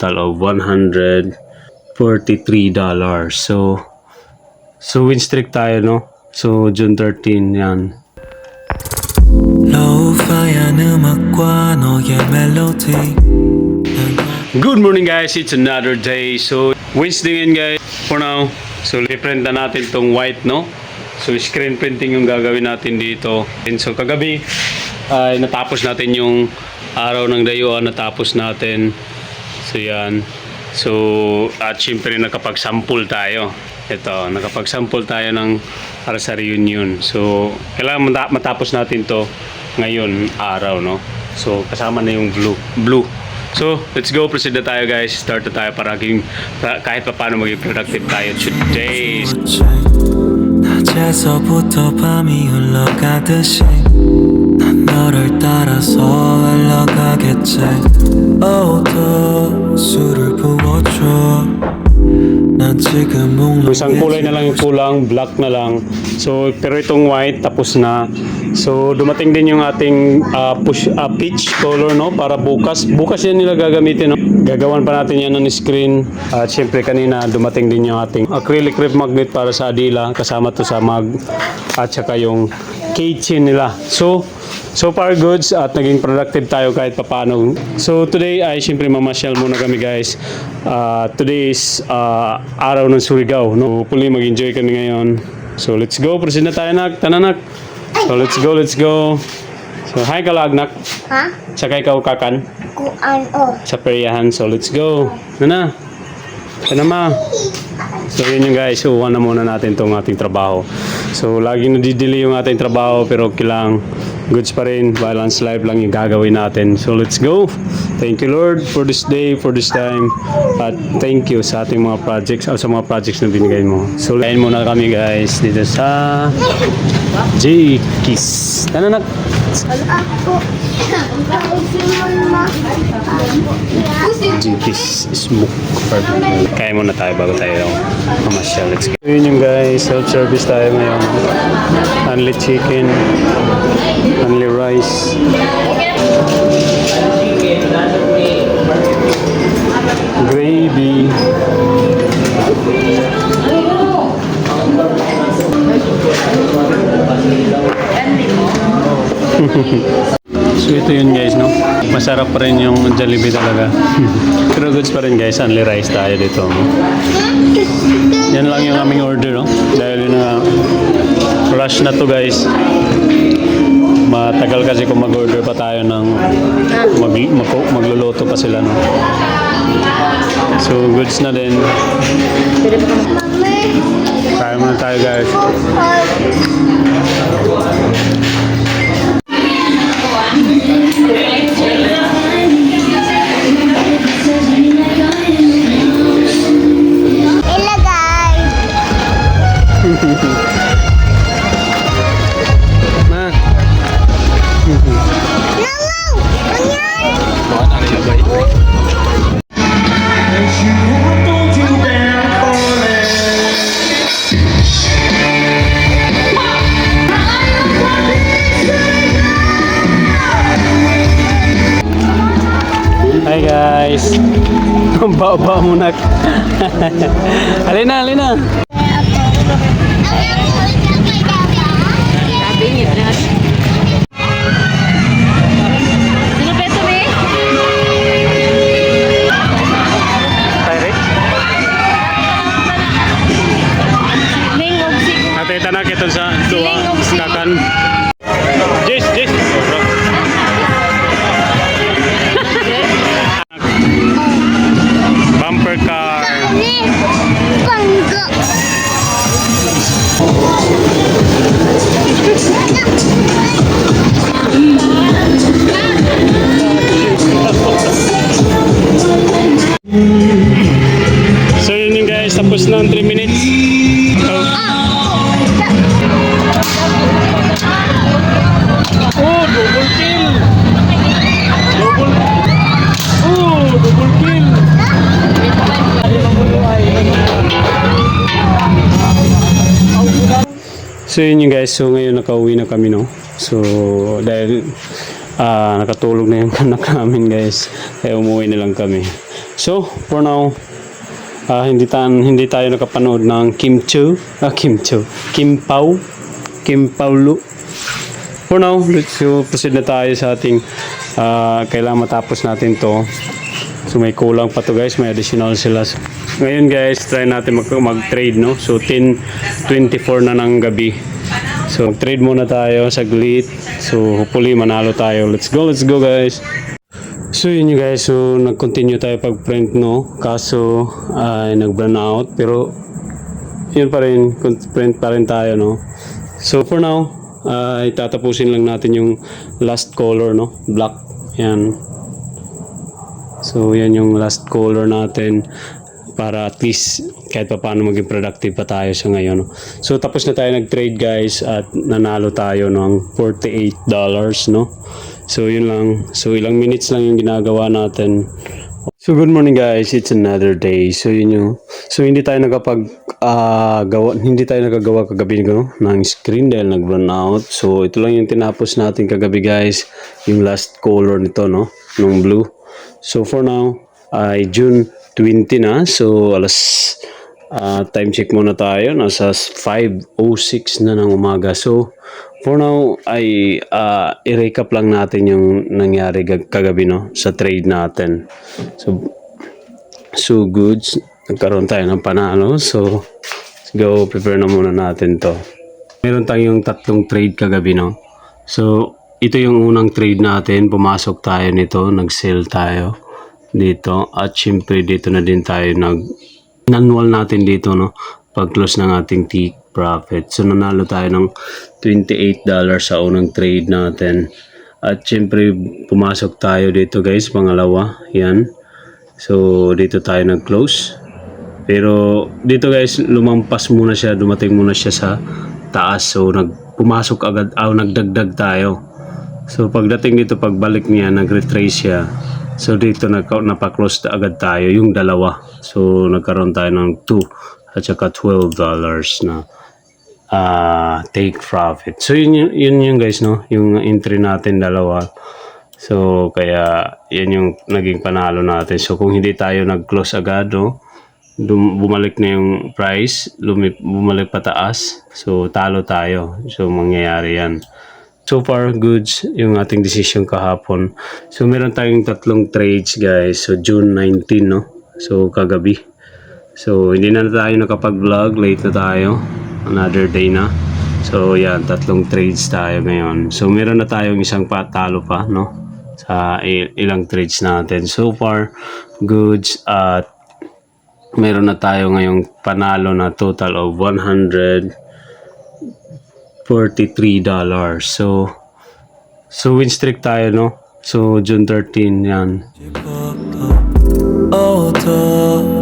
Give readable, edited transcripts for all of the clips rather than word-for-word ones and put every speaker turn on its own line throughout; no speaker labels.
total of $143. So win streak tayo, no? So June 13 yan. Good morning guys, it's another day. So Wednesday ngayon guys, for now. So i-print na natin tong white, no? So screen printing yung gagawin natin dito. And so kagabi ay natapos natin yung araw ng dayuhan, natapos natin. So yan. So at syempre nakapag-sample tayo. Ito, nakapag-sample tayo ng para sa reunion. So kailangan matapos natin to ngayon araw, no? So kasama na yung blue. So let's go, proceed na tayo guys. Start na tayo para kahit pa paano maging productive tayo today. 낮에서부터 밤이 흘러가듯이 난 너를 따라서 흘러가겠지. 또 술을 부어줘. 난 지금 isang kulay na lang yung kulang, black na lang. So pero itong white tapos na. So dumating din yung ating peach color, no, para bukas yan nila gagamitin, no? Gagawan pa natin yan ng screen. At syempre kanina dumating din yung ating acrylic ref magnet para sa Adila, kasama to sa mag at saka yung keychain nila. So far goods at naging productive tayo kahit papaano. So today ay syempre mamasyal muna kami guys. Today is araw ng Surigao, no? Hopefully mag-enjoy kami ngayon. So let's go, proceed na tayo tananak. So let's go. So hi kalagnak. Ha? Sakay ka kakan. Kuan sa periyahan. So let's go. Nana. Ma. So yun yung guys, uwan na muna natin tong ating trabaho. So laging nadidelay yung ating trabaho pero kailang goods pa rin, balance life lang yung gagawin natin. So let's go. Thank you Lord for this day, for this time. At thank you sa ating mga projects o sa mga projects na binigay mo. So lain muna kami guys dito sa J-Kiss. Tananak. J-Kiss Smoke. Kaya muna tayo bago tayo mamasyal. Let's go. Yun yung guys, self-service tayo ngayon. Only chicken, only rice. Gravy. So ito yun guys, no? Masarap pa rin yung Jollibee talaga. Pero goods pa rin guys, only rice tayo dito, no? Yan lang yung aming order, no? Dahil na rush na to guys. Matagal kasi kung mag-order pa tayo ng magluluto pa sila, no? So goods na din. Kaya muna tayo guys.
Hello guys.
Ma. Hi guys. Bawa muna. Alina. Ate tanak ito sa dua kakan. Jis. Bumper car. So yun yung guys, tapos na ang 3 minutes. Oh, double kill. So yun yung guys, so ngayon nakauwi na kami, no. So dahil nakatulog na yung anak namin guys. Kaya umuwi na lang kami. So, for now, hindi tayo nakapanood ng Kim Pao Lu. For now, let's go proceed na tayo sa ating kailangan matapos natin to. So may kulang pa to guys, may additional sila. So, ngayon guys, try natin mag-trade, no? So 10:24 na ng gabi. So trade muna tayo saglit. So hopefully manalo tayo. Let's go guys. So yun yung guys, so nag-continue tayo pag-print, no? Kaso ay nag-burn out, pero yun pa rin, print pa rin tayo, no? So for now, itatapusin lang natin yung last color, no? Black. Yan. So yan yung last color natin para at least kahit pa paano maging productive pa tayo sa ngayon, no? So tapos na tayo nag-trade guys at nanalo tayo ng $48, no? So yun lang. So ilang minutes lang yung ginagawa natin. So good morning guys, it's another day. So yun yung, so hindi tayo nagagawa kagabi, no, ng screen dahil nag-run out. So ito lang yung tinapos natin kagabi guys, yung last color nito, no, ng blue. So for now ay June 20 na. So time check muna tayo, nasa 5:06 na ng umaga. So for now ay i-recap lang natin yung nangyari kagabi, no, sa trade natin. So goods, nagkaroon tayo ng panalo. So let's go, prepare na muna natin to. Meron tayong tatlong trade kagabi, no. So ito yung unang trade natin, pumasok tayo nito, nag-sell tayo dito, at syempre dito na din tayo nanwal natin dito, no, pag-close ng ating take profit. So nanalo tayo ng $28 sa unang trade natin. At syempre pumasok tayo dito guys, pangalawa, yan. So dito tayo nag-close. Pero dito guys, dumating muna siya sa taas. So pumasok agad, nagdagdag tayo. So pagdating dito, pagbalik niya, nag-retrace siya. So dito napa-close agad tayo, yung dalawa. So nagkaroon tayo ng 2 at saka $12 na take profit. So yun yung guys, no, yung entry natin dalawa. So kaya yan yung naging panalo natin. So kung hindi tayo nag-close agad, no, bumalik na yung price, bumalik pataas, so talo tayo. So mangyayari yan. So far goods yung ating decision kahapon. So meron tayong tatlong trades guys. So June 19, no, so kagabi. So hindi na tayo nakapag-vlog, late na tayo, another day na. So yan, tatlong trades tayo ngayon. So meron na tayong isang patalo pa, no, sa ilang trades natin. So far goods at meron na tayo ngayong panalo na total of $143. So win streak tayo, no. So June 13 yan.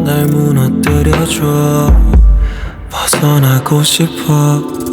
날 무너뜨려줘 벗어나고 싶어